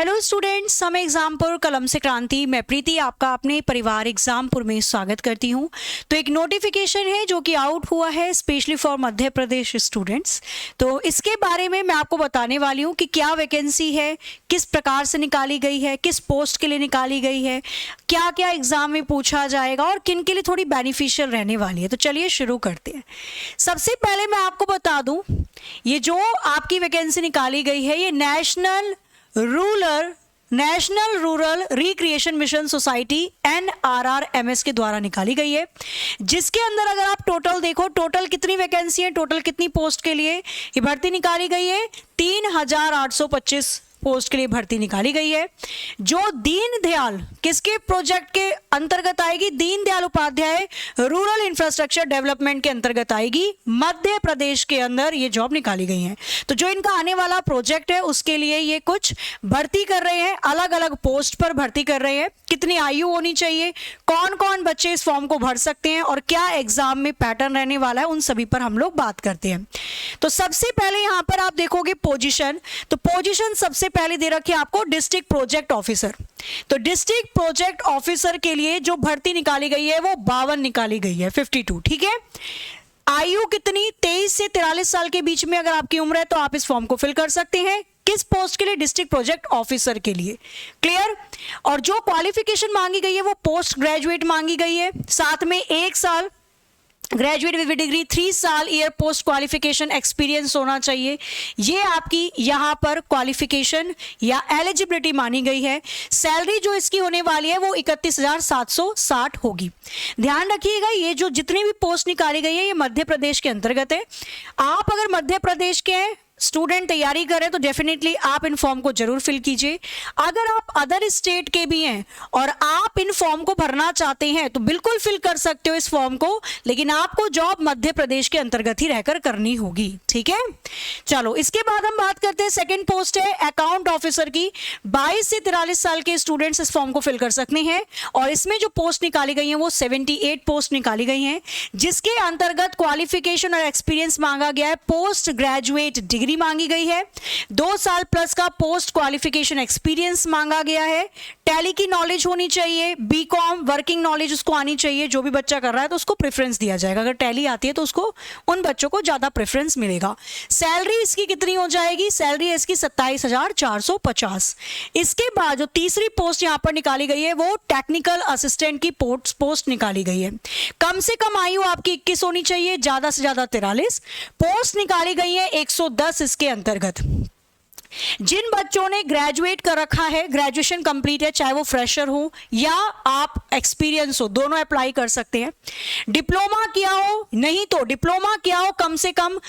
Hello students, समय एग्जामपुर कलम से क्रांति। मैं प्रीति आपका अपने परिवार एग्जामपुर में स्वागत करती हूं। तो एक नोटिफिकेशन है जो कि आउट हुआ है specially for Madhya Pradesh students. तो इसके बारे में मैं आपको बताने वाली हूं कि क्या वैकेंसी है, किस प्रकार से निकाली गई है, किस पोस्ट के लिए निकाली गई है, क्या क्या एग्जाम में पूछा जाएगा और किन के लिए थोड़ी बेनिफिशियल रहने वाली है। तो चलिए शुरू करते हैं। सबसे पहले मैं आपको बता दूं, ये जो आपकी वैकेंसी निकाली गई है ये national rural recreation mission society NRRMS के द्वारा निकाली गई है, जिसके अंदर अगर आप टोटल देखो, टोटल कितनी वैकेंसी है, टोटल कितनी पोस्ट के लिए ये भर्ती निकाली गई है, 3825 पोस्ट के लिए भर्ती निकाली गई है। जो दीनदयाल किसके प्रोजेक्ट के अंतर्गत आएगी, Deendayal Upadhyaya rural infrastructure development के अंतर्गत आएगी। मध्य प्रदेश के अंदर ये जॉब निकाली गई है। तो जो इनका आने वाला प्रोजेक्ट है उसके लिए ये कुछ भर्ती कर रहे हैं, अलग अलग पोस्ट पर भर्ती कर रहे हैं। कितनी आयु होनी चाहिए, कौन कौन बच्चे इस फॉर्म को भर सकते हैं और क्या एग्जाम में पैटर्न रहने वाला है, उन सभी पर हम लोग बात करते हैं। तो सबसे पहले यहां पर आप देखोगे पोजीशन, तो पोजीशन सबसे पहले दे रखी है आपको डिस्ट्रिक्ट प्रोजेक्ट ऑफिसर। तो डिस्ट्रिक्ट प्रोजेक्ट ऑफिसर के लिए जो भर्ती निकाली गई है वो 52 निकाली गई है, 52। ठीक है। आयु कितनी, 23 से 43 साल के बीच में अगर आपकी उम्र है तो आप इस फॉर्म को फिल कर सकते हैं। किस पोस्ट के लिए, डिस्ट्रिक्ट प्रोजेक्ट ऑफिसर के लिए। क्लियर। और जो क्वालिफिकेशन मांगी गई है वो पोस्ट ग्रेजुएट मांगी गई है, साथ में 1 साल ग्रेजुएट विद डिग्री, 3 साल ईयर पोस्ट क्वालिफिकेशन एक्सपीरियंस होना चाहिए। ये आपकी यहां पर क्वालिफिकेशन या एलिजिबिलिटी मानी गई है। सैलरी जो इसकी होने वाली है वो 31,760 होगी। ध्यान रखिएगा, ये जो जितनी भी पोस्ट निकाली गई है ये मध्य प्रदेश के अंतर्गत है। आप अगर मध्य प्रदेश के स्टूडेंट तैयारी करें तो डेफिनेटली आप इन फॉर्म को जरूर फिल कीजिए। अगर आप अदर स्टेट के भी हैं और आप इन फॉर्म को भरना चाहते हैं तो बिल्कुल फिल कर सकते हो इस फॉर्म को, लेकिन आपको जॉब मध्य प्रदेश के अंतर्गत ही रहकर करनी होगी। ठीक है। चलो, इसके बाद हम बात करते हैं सेकेंड पोस्ट है अकाउंट ऑफिसर की। 22 से 43 साल के स्टूडेंट्स इस फॉर्म को फिल कर सकते हैं और इसमें जो पोस्ट निकाली गई है वो 78 पोस्ट निकाली गई हैं, जिसके अंतर्गत क्वालिफिकेशन और एक्सपीरियंस मांगा गया है। पोस्ट ग्रेजुएट डिग्री मांगी गई है, 2 साल प्लस का पोस्ट क्वालिफिकेशन एक्सपीरियंस मांगा गया है। टैली की नॉलेज होनी चाहिए, बीकॉम वर्किंग नॉलेज उसको आनी चाहिए। जो भी बच्चा कर रहा है तो उसको प्रेफरेंस दिया जाएगा। अगर टैली आती है तो उसको, उन बच्चों को ज्यादा प्रेफरेंस मिलेगा। सैलरी इसकी कितनी हो जाएगी, सैलरी इसकी 27,450। इसके बाद जो तीसरी पोस्ट यहां पर निकाली गई है वो टेक्निकल असिस्टेंट की पोस्ट निकाली गई है। कम से कम आयु आपकी 21 होनी चाहिए, ज्यादा से ज्यादा 43। पोस्ट निकाली गई है 110 इसके अंतर्गत। जिन बच्चों ने ग्रेजुएट कर रखा है, ग्रेजुएशन कंप्लीट है, चाहे वो फ्रेशर हो या आप एक्सपीरियंस हो, दोनों अप्लाई कर सकते हैं। डिप्लोमा किया हो, नहीं तो डिप्लोमा किया हो, कम से कम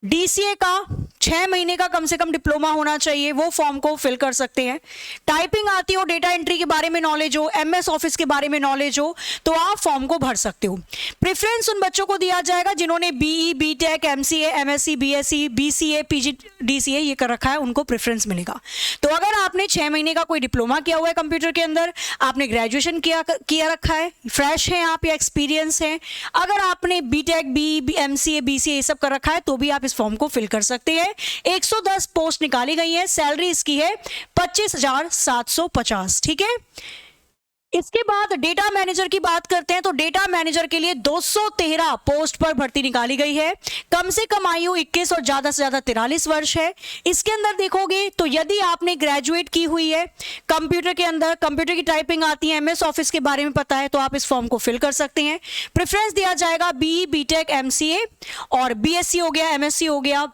DCA का 6 महीने का कम से कम डिप्लोमा होना चाहिए, वो फॉर्म को फिल कर सकते हैं। टाइपिंग आती हो, डेटा एंट्री के बारे में नॉलेज हो, MS ऑफिस के बारे में नॉलेज हो तो आप फॉर्म को भर सकते हो। प्रेफरेंस उन बच्चों को दिया जाएगा जिन्होंने BE, BTech, MCA, MSc, BSc, BCA, PG, DCA ये कर रखा है, उनको प्रेफरेंस मिलेगा। तो अगर आपने 6 महीने का कोई डिप्लोमा किया हुआ है कंप्यूटर के अंदर, आपने ग्रेजुएशन किया रखा है, फ्रेश है आप या एक्सपीरियंस है, अगर आपने BTech, BE, MCA, BCA ये सब कर रखा है तो भी आप इस फॉर्म को फिल कर सकते हैं। 110 पोस्ट निकाली गई है, सैलरी इसकी है 25,750। ठीक है। इसके बाद डेटा मैनेजर की बात करते हैं तो डेटा मैनेजर के लिए 213 पोस्ट पर भर्ती निकाली गई है। कम से कम आयु 21 और ज्यादा से ज्यादा 43 वर्ष है। इसके अंदर देखोगे तो यदि आपने ग्रेजुएट की हुई है कंप्यूटर के अंदर, कंप्यूटर की टाइपिंग आती है, MS ऑफिस के बारे में पता है तो आप इस फॉर्म को फिल कर सकते हैं। प्रेफरेंस दिया जाएगा BE, BTech, MCA और BSc हो गया, MSc हो गया,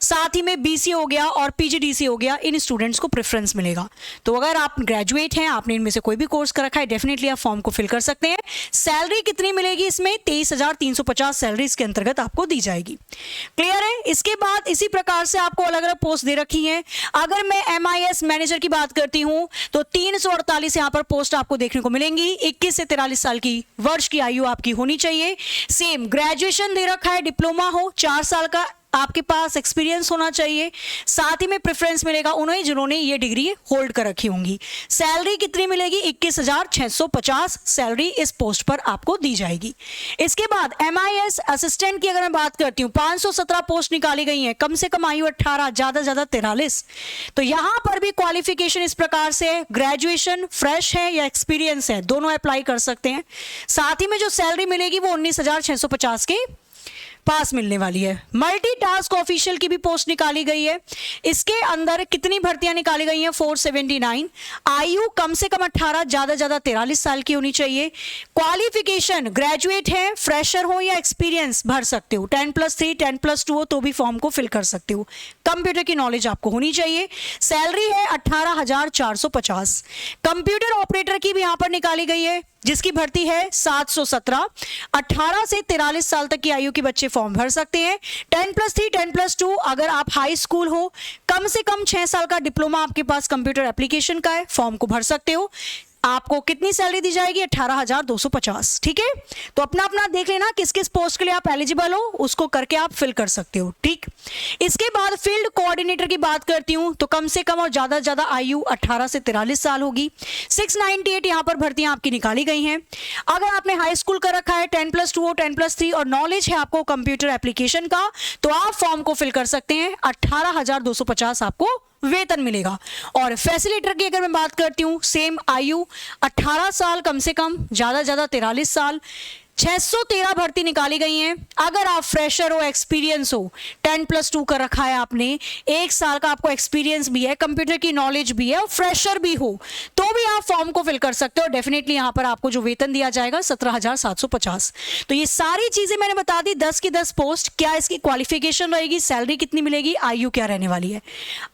साथ ही में BC हो गया और PGDC हो गया, इन स्टूडेंट्स को प्रेफरेंस मिलेगा। तो अगर आप ग्रेजुएट हैं, आपने इनमें से कोई भी कोर्स कर रखा है, डेफिनेटली आप फॉर्म को फिल कर सकते हैं। सैलरी कितनी मिलेगी इसमें, 23,350 सैलरी इसके अंतर्गत आपको दी जाएगी। क्लियर है। इसके बाद इसी प्रकार से आपको अलग अलग पोस्ट दे रखी है। अगर मैं MIS मैनेजर की बात करती हूं तो 348 यहां पर पोस्ट आपको देखने को मिलेंगी। 21 से 43 साल की वर्ष की आयु आपकी होनी चाहिए। सेम ग्रेजुएशन दे रखा है, डिप्लोमा हो, 4 साल का आपके पास एक्सपीरियंस होना चाहिए, साथ ही में प्रेफरेंस मिलेगा उन्हें जिन्होंने ये डिग्री होल्ड कर रखी होंगी। सैलरी कितनी मिलेगी? 21,650 सैलरी इस पोस्ट पर आपको दी जाएगी। इसके बाद MIS असिस्टेंट की अगर मैं बात करती हूँ, 517 पोस्ट निकाली गई हैं, कम से कम आयु 18, ज्यादा ज्यादा 43। तो यहां पर भी क्वालिफिकेशन इस प्रकार से ग्रेजुएशन, फ्रेश है या एक्सपीरियंस है, दोनों अप्लाई कर सकते हैं। साथ ही में जो सैलरी मिलेगी वो 19,650 के पास मिलने वाली है। मल्टीटास्क ऑफिशियल की भी पोस्ट निकाली गई है। इसके अंदर कितनी भर्तियां निकाली गई हैं? 479। आयु कम से कम 18, ज्यादा ज्यादा 43 साल की होनी चाहिए। क्वालिफिकेशन ग्रेजुएट है, फ्रेशर हो या एक्सपीरियंस भर सकते हो। 10+3, 10+2 हो तो भी फॉर्म को फिल कर सकते हो। कंप्यूटर की नॉलेज आपको होनी चाहिए। सैलरी है 18,450। कंप्यूटर ऑपरेटर की भी यहां पर निकाली गई है, जिसकी भर्ती है 717। 18 से 43 साल तक की आयु के बच्चे फॉर्म भर सकते हैं। 10+3, 10+2 अगर आप हाई स्कूल हो, कम से कम 6 साल का डिप्लोमा आपके पास कंप्यूटर एप्लीकेशन का है, फॉर्म को भर सकते हो। आपको कितनी सैलरी दी जाएगी? 18,250। ठीक है, तो अपना अपना देख लेना किस किस पोस्ट के लिए आप एलिजिबल हो, उसको करके आप फिल कर सकते हो। ठीक, इसके बाद फील्ड कोऑर्डिनेटर की बात करती हूं तो कम से कम और ज्यादा से ज्यादा आयु 18 से 43 साल होगी। 698 यहां पर भर्तियां आपकी निकाली गई हैं। अगर आपने हाई स्कूल कर रखा है, 10+2 हो, 10+3 और नॉलेज है आपको कंप्यूटर एप्लीकेशन का, तो आप फॉर्म को फिल कर सकते हैं। 18,250 आपको वेतन मिलेगा। और फैसिलिटेटर की अगर मैं बात करती हूं, सेम आयु 18 साल कम से कम, ज्यादा ज्यादा 43 साल। 613 भर्ती निकाली गई हैं। अगर आप फ्रेशर हो, एक्सपीरियंस हो, 10+2 कर रखा है आपने, 1 साल का आपको एक्सपीरियंस भी है, कंप्यूटर की नॉलेज भी है और फ्रेशर भी हो, तो भी आप फॉर्म को फिल कर सकते हो। डेफिनेटली यहां पर आपको जो वेतन दिया जाएगा 17,750। तो ये सारी चीजें मैंने बता दी, 10 की 10 पोस्ट, क्या इसकी क्वालिफिकेशन रहेगी, सैलरी कितनी मिलेगी, आयु क्या रहने वाली है।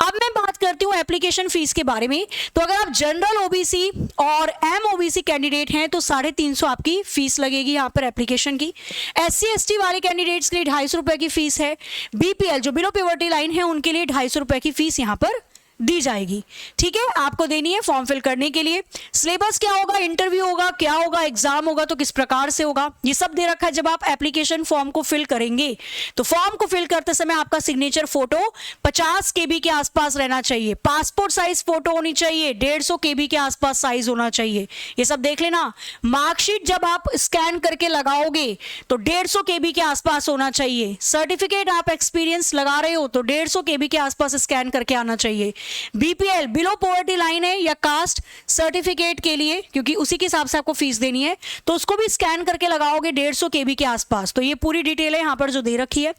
अब मैं बात करती हूँ एप्लीकेशन फीस के बारे में। तो अगर आप जनरल OBC और MOBC कैंडिडेट हैं तो 350 आपकी फीस लगेगी यहाँ पर एप्लीकेशन की। SC/ST वाले कैंडिडेट्स के लिए 250 रुपए की फीस है। BPL जो बिलो पॉवर्टी लाइन है उनके लिए 250 रुपए की फीस यहाँ पर दी जाएगी। ठीक है, आपको देनी है फॉर्म फिल करने के लिए। सिलेबस क्या होगा, इंटरव्यू होगा, क्या होगा, एग्जाम होगा तो किस प्रकार से होगा, ये सब दे रखा है। जब आप एप्लीकेशन फॉर्म को फिल करेंगे तो फॉर्म को फिल करते समय आपका सिग्नेचर फोटो 50 KB के आसपास रहना चाहिए। पासपोर्ट साइज फोटो होनी चाहिए, 150 KB के आसपास साइज होना चाहिए। ये सब देख लेना। मार्कशीट जब आप स्कैन करके लगाओगे तो 150 KB के आसपास होना चाहिए। सर्टिफिकेट आप एक्सपीरियंस लगा रहे हो तो 150 KB के आसपास स्कैन करके आना चाहिए। BPL बिलो पॉवर्टी लाइन है या कास्ट सर्टिफिकेट के लिए, क्योंकि उसी के हिसाब से आपको फीस देनी है, तो उसको भी स्कैन करके लगाओगे 150 KB के आसपास। तो ये पूरी डिटेल है यहाँ पर जो दे रखी है।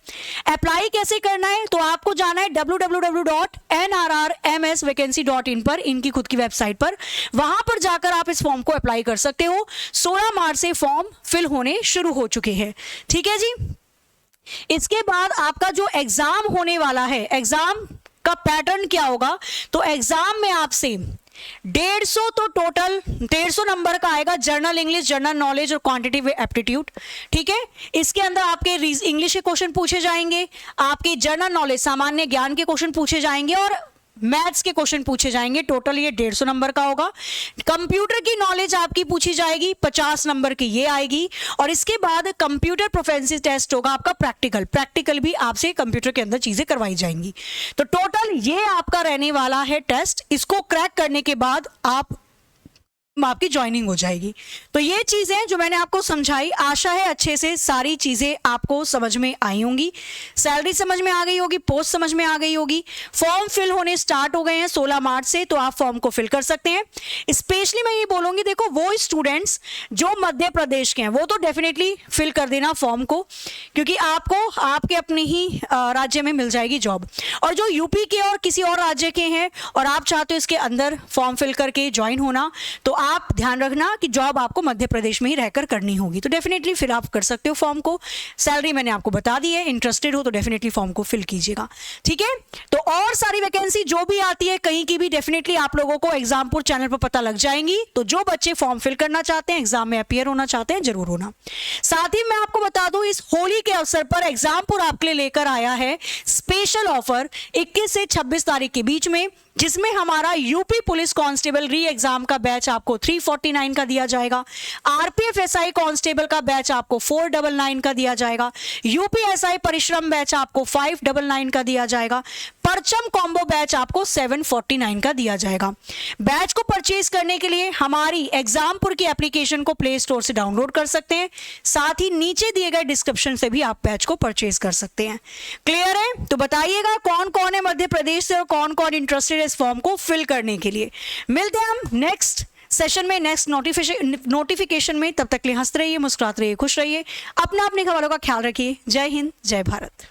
अप्लाई कैसे करना है, तो आपको जाना है www.nrrmsvacancy.in पर, इनकी खुद की वेबसाइट पर। वहां पर जाकर आप इस फॉर्म को अप्लाई कर सकते हो। 16 मार्च से फॉर्म फिल होने शुरू हो चुके हैं। ठीक है जी। इसके बाद आपका जो एग्जाम होने वाला है, एग्जाम का पैटर्न क्या होगा, तो एग्जाम में आपसे 150 तो टोटल 150 नंबर का आएगा। जनरल इंग्लिश, जनरल नॉलेज और क्वांटिटेटिव एप्टीट्यूड। ठीक है, इसके अंदर आपके इंग्लिश के क्वेश्चन पूछे जाएंगे, आपके जनरल नॉलेज सामान्य ज्ञान के क्वेश्चन पूछे जाएंगे और मैथ्स के क्वेश्चन पूछे जाएंगे। टोटल ये 150 नंबर का होगा। कंप्यूटर की नॉलेज आपकी पूछी जाएगी, 50 नंबर की ये आएगी। और इसके बाद कंप्यूटर प्रोफिशिएंसी टेस्ट होगा आपका प्रैक्टिकल भी आपसे कंप्यूटर के अंदर चीजें करवाई जाएंगी। तो टोटल ये आपका रहने वाला है टेस्ट। इसको क्रैक करने के बाद आपकी ज्वाइनिंग हो जाएगी। तो ये चीजें जो मैंने आपको समझाई, आशा है अच्छे से सारी चीजें आपको समझ में आई होंगी। सैलरी समझ में आ गई होगी, पोस्ट समझ में आ गई होगी। फॉर्म फिल होने स्टार्ट हो गए हैं 16 मार्च से, तो आप फॉर्म को फिल कर सकते हैं। स्पेशली मैं ये बोलूंगी, देखो वो स्टूडेंट्स जो मध्य प्रदेश के हैं वो तो डेफिनेटली फिल कर देना फॉर्म को, क्योंकि आपको आपके अपने ही राज्य में मिल जाएगी जॉब। और जो यूपी के और किसी और राज्य के हैं और आप चाहते हो इसके अंदर फॉर्म फिल करके ज्वाइन होना, तो आप ध्यान रखना कि जॉब आपको मध्य प्रदेश में ही रहकर करनी होगी। तो डेफिनेटली फिल आप कर सकते हो फॉर्म को। सैलरी मैंने आपको बता दी है, इंटरेस्टेड हो तो डेफिनेटली फॉर्म को फिल कीजिएगा। ठीक है, तो और सारी वैकेंसी जो भी आती है कहीं की भी डेफिनेटली आप लोगों को एग्जामपुर चैनल पर पता लग जाएंगी। तो जो बच्चे फॉर्म फिल करना चाहते हैं, एग्जाम में अपीयर होना चाहते हैं, जरूर होना। साथ ही मैं आपको बता दूं, इस होली के अवसर पर एग्जामपुर आपके लिए लेकर आया है स्पेशल ऑफर 21 से 26 तारीख के बीच में, जिसमें हमारा यूपी पुलिस कांस्टेबल री एग्जाम का बैच आपको 349 का दिया जाएगा, आरपीएफ एसआई कांस्टेबल का बैच आपको 499 का दिया जाएगा, यूपी एसआई परिश्रम बैच आपको 599 का दिया जाएगा, परचम कॉम्बो बैच आपको 749 का दिया जाएगा। बैच को परचेज करने के लिए हमारी एग्जामपुर की एप्लीकेशन को प्ले स्टोर से डाउनलोड कर सकते हैं, साथ ही नीचे दिए गए डिस्क्रिप्शन से भी आप बैच को परचेज कर सकते हैं। क्लियर है? तो बताइएगा कौन कौन है मध्य प्रदेश से और कौन कौन इंटरेस्टेड है इस फॉर्म को फिल करने के लिए। मिलते हैं हम नेक्स्ट सेशन में, नेक्स्ट नोटिफिकेशन में। तब तक के लिए हंसते रहिए, मुस्कुराते रहिए, खुश रहिए, अपने खबरों का ख्याल रखिए। जय हिंद, जय भारत।